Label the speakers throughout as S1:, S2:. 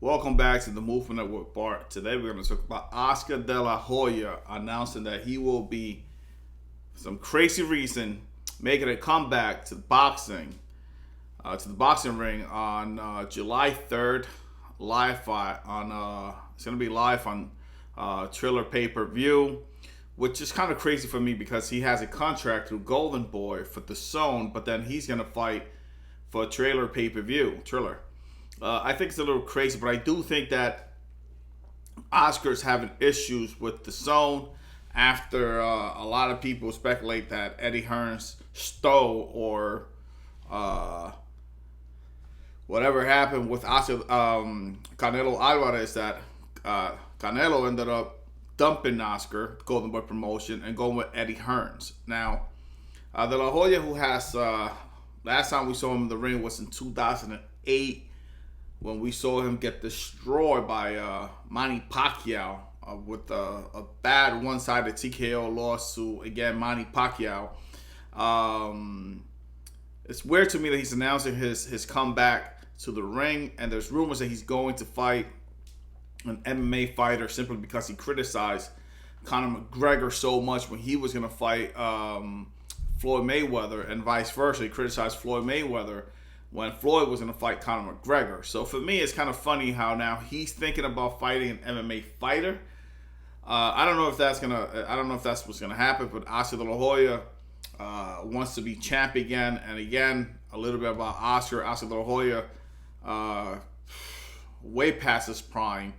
S1: Welcome back to the Movement Network Bart. Today we're going to talk about Oscar De La Hoya announcing that he will be, for some crazy reason, making a comeback to the boxing ring on July 3rd, it's going to be live on Triller Pay-Per-View, which is kind of crazy for me because he has a contract through Golden Boy for the Zone, but then he's going to fight for a Trailer Pay-Per-View. Triller. I think it's a little crazy, but I do think that Oscar's having issues with the Zone after a lot of people speculate that Eddie Hearns stole or uh, whatever happened with Oscar, Canelo Alvarez, that Canelo ended up dumping Oscar, Golden Boy promotion, and going with Eddie Hearns. Now, De La Hoya, who has, last time we saw him in the ring was in 2008 when we saw him get destroyed by Manny Pacquiao with a bad one-sided TKO loss to, again, Manny Pacquiao. It's weird to me that he's announcing his comeback to the ring, and there's rumors that he's going to fight an MMA fighter simply because he criticized Conor McGregor so much when he was going to fight Floyd Mayweather, and vice versa. He criticized Floyd Mayweather when Floyd was going to fight Conor McGregor. So for me, it's kind of funny how now he's thinking about fighting an MMA fighter. I don't know if that's what's gonna happen, but Oscar De La Hoya wants to be champ again. And again, a little bit about Oscar. Oscar De La Hoya, way past his prime.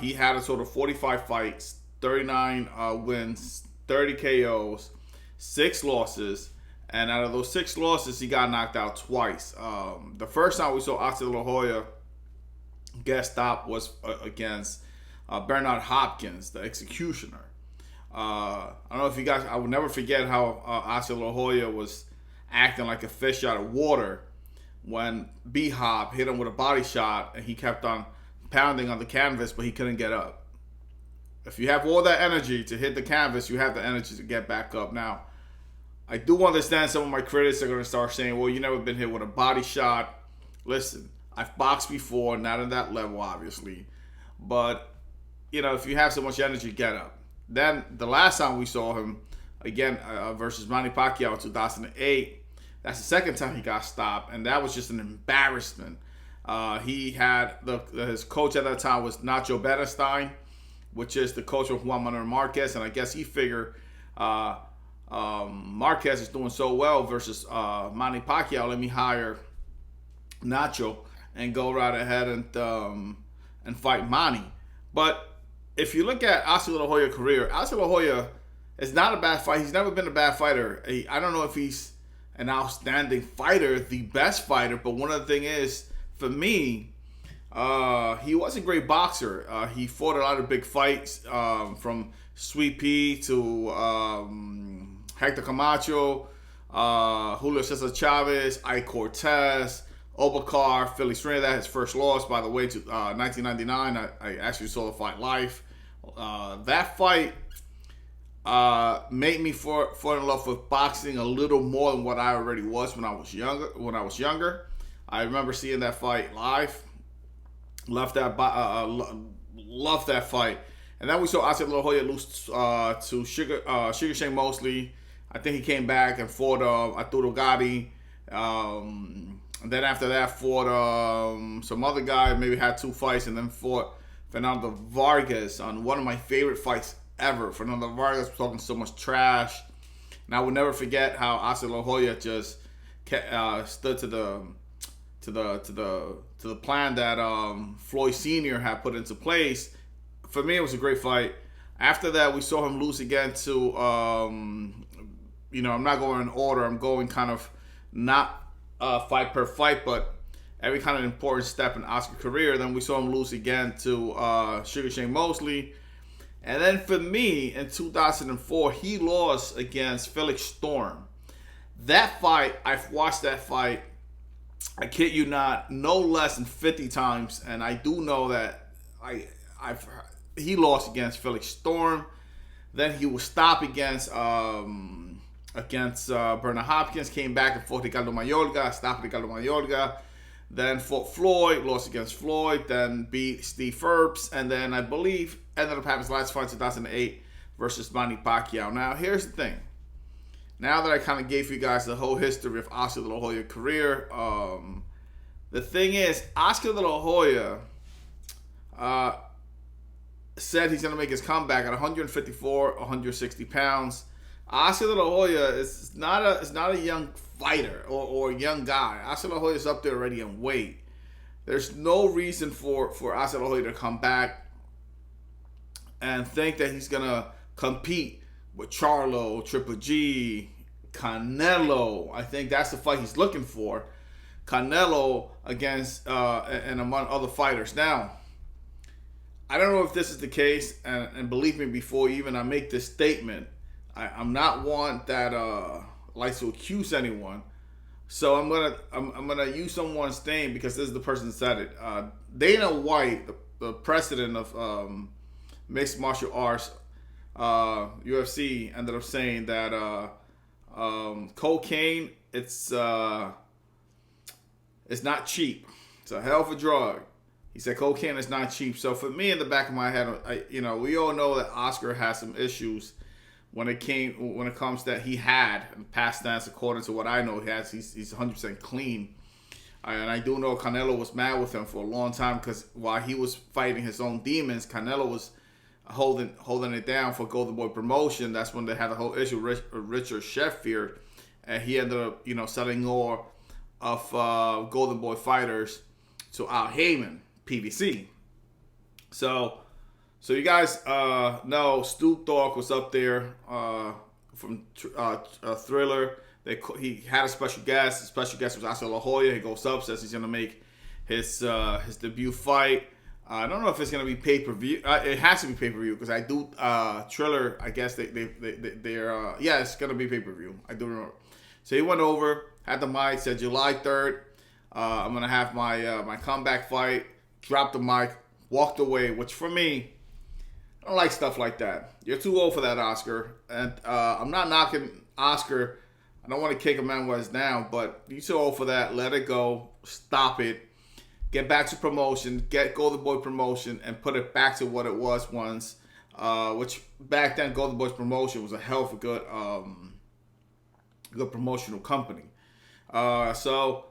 S1: He had a total of 45 fights, 39 wins, 30 KOs, 6 losses. And out of those 6 losses, he got knocked out twice. The first time we saw Oscar De La Hoya get stopped was against Bernard Hopkins, the executioner. I don't know if you guys, I will never forget how Oscar De La Hoya was acting like a fish out of water when B-Hop hit him with a body shot and he kept on pounding on the canvas, but he couldn't get up. If you have all that energy to hit the canvas, you have the energy to get back up. Now, I do understand some of my critics are going to start saying, well, you never been hit with a body shot. Listen, I've boxed before, not at that level, obviously. But, if you have so much energy, get up. Then, the last time we saw him, again, versus Manny Pacquiao in 2008, that's the second time he got stopped, and that was just an embarrassment. He had, his coach at that time was Nacho Beristain, which is the coach of Juan Manuel Marquez, and I guess he figured Marquez is doing so well versus Manny Pacquiao. Let me hire Nacho and go right ahead and fight Manny. But if you look at Oscar De La Hoya's career, Oscar De La Hoya is not a bad fighter. He's never been a bad fighter. I don't know if he's an outstanding fighter, the best fighter, but one of the things is, for me, he was a great boxer. He fought a lot of big fights, from Sweet Pea to Hector Camacho, Julio Cesar Chavez, Ike Cortez, Obacar, Felix Trinidad, his first loss, by the way, to 1999. I actually saw the fight live. That fight made me fall in love with boxing a little more than what I already was when I was younger. I remember seeing that fight live. Loved that fight. And then we saw Oscar De La Hoya lose to Sugar Shane Mosley. I think he came back and fought Arturo Gatti. And then after that fought some other guy, maybe had 2 fights, and then fought Fernando Vargas on one of my favorite fights ever. Fernando Vargas was talking so much trash. And I will never forget how Oscar De La Hoya just stood to the plan that Floyd Sr. had put into place. For me, it was a great fight. After that, we saw him lose again to, I'm not going in order. I'm going kind of not fight per fight, but every kind of important step in Oscar's career. Then we saw him lose again to Sugar Shane Mosley. And then for me, in 2004, he lost against Felix Storm. That fight, I've watched that fight, I kid you not, no less than 50 times. And I do know that he lost against Felix Storm. Then he was stopped against Bernard Hopkins. Came back and fought Ricardo Mayorga. Stopped Ricardo Mayorga. Then fought Floyd, lost against Floyd, then beat Steve Erbs, and then I believe ended up having his last fight in 2008 versus Manny Pacquiao. Now, here's the thing. Now that I kind of gave you guys the whole history of Oscar De La Hoya's career, the thing is, Oscar De La Hoya said he's going to make his comeback at 154, 160 pounds. Oscar De La Hoya is not a young fighter or a young guy. Oscar De La Hoya is up there already in weight. There's no reason for Oscar De La Hoya to come back and think that he's going to compete with Charlo, Triple G, Canelo. I think that's the fight he's looking for. Canelo against and among other fighters. Now, I don't know if this is the case, and believe me, before even I make this statement, I'm not one that likes to accuse anyone. So I'm gonna use someone's name because this is the person that said it. Dana White, the president of mixed martial arts, UFC, ended up saying that cocaine it's not cheap. It's a hell of a drug. He said cocaine is not cheap. So for me, in the back of my head, we all know that Oscar has some issues when it comes that he had in past tense. According to what I know, he's 100% clean. And I do know Canelo was mad with him for a long time because while he was fighting his own demons, Canelo was holding it down for Golden Boy Promotion. That's when they had the whole issue with Richard Sheffield, and he ended up selling more of Golden Boy fighters to Al Heyman, PBC. So you guys know Stu Thorpe was up there from Thriller. He had a special guest. The special guest was Oscar De La Hoya. He goes up, says he's going to make his debut fight. I don't know if it's going to be pay-per-view. It has to be pay-per-view because I do Thriller. I guess they're it's going to be pay-per-view. I do remember. So he went over, had the mic, said July 3rd. I'm going to have my comeback fight. Dropped the mic, walked away, which for me, I don't like stuff like that. You're too old for that, Oscar. And I'm not knocking Oscar. I don't want to kick a man where it's down, but you're too old for that. Let it go. Stop it. Get back to promotion. Get Golden Boy Promotion and put it back to what it was once. Which back then, Golden Boy's Promotion was a hell of a good promotional company. So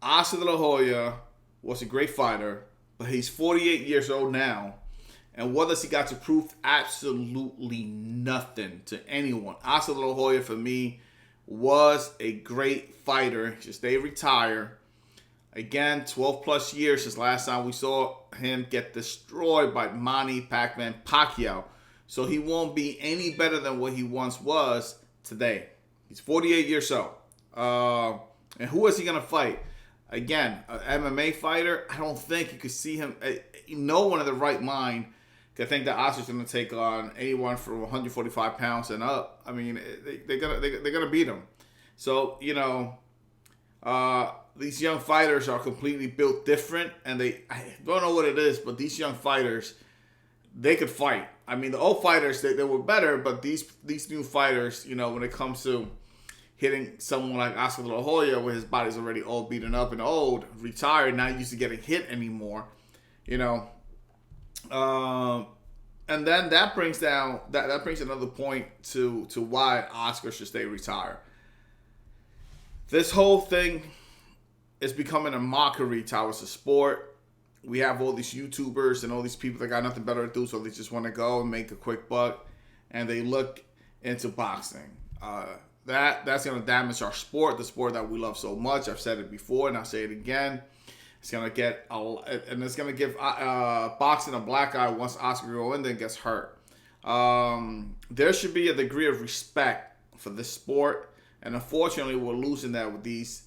S1: Oscar De La Hoya was a great fighter, but he's 48 years old now. And what does he got to prove? Absolutely nothing to anyone. Oscar De La Hoya, for me, was a great fighter. He should stay retired. Again, 12 plus years since last time we saw him get destroyed by Manny Pacquiao. So he won't be any better than what he once was today. He's 48 years old. And who is he going to fight? Again, an MMA fighter, I don't think you could see him. No one in the right mind could think that Oscar's going to take on anyone from 145 pounds and up. I mean, they're gonna beat him. So these young fighters are completely built different, and I don't know what it is, but these young fighters, they could fight. I mean, the old fighters they were better, but these new fighters, when it comes to hitting someone like Oscar De La Hoya, where his body's already all beaten up and old, retired, not used to getting hit anymore, and then that brings another point to why Oscar should stay retired. This whole thing is becoming a mockery towards the sport. We have all these YouTubers and all these people that got nothing better to do, so they just want to go and make a quick buck, and they look into boxing. That's going to damage our sport, the sport that we love so much. I've said it before, and I'll say it again. It's going to give boxing a black eye once Oscar goes in there and gets hurt. There should be a degree of respect for this sport, and unfortunately, we're losing that with these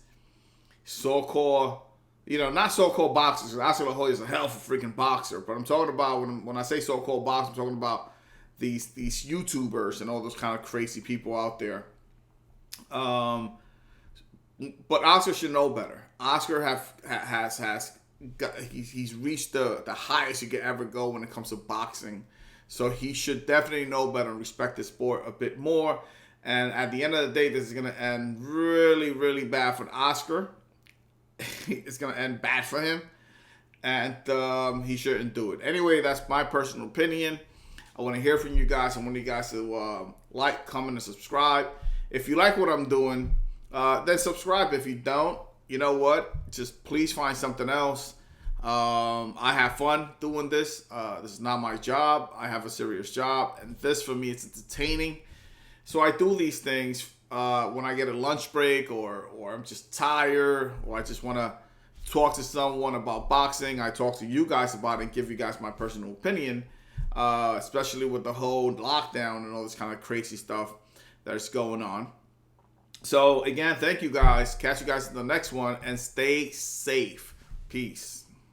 S1: so-called, not so-called boxers. Oscar De La Hoya is a hell of a freaking boxer, but I'm talking about when I say so-called boxers, I'm talking about these YouTubers and all those kind of crazy people out there. But Oscar should know better. Oscar he's reached the highest you could ever go when it comes to boxing. So he should definitely know better and respect the sport a bit more. And at the end of the day, this is going to end really, really bad for Oscar. it's gonna end bad for him, and he shouldn't do it. Anyway, that's my personal opinion. I want to hear from you guys. I want you guys to like, comment, and subscribe. If you like what I'm doing, then subscribe. If you don't, you know what? Just please find something else. I have fun doing this. This is not my job. I have a serious job, and this for me, it's entertaining. So I do these things when I get a lunch break, or I'm just tired, or I just want to talk to someone about boxing. I talk to you guys about it and give you guys my personal opinion, especially with the whole lockdown and all this kind of crazy stuff that's going on. So again, thank you guys. Catch you guys in the next one, and stay safe. Peace.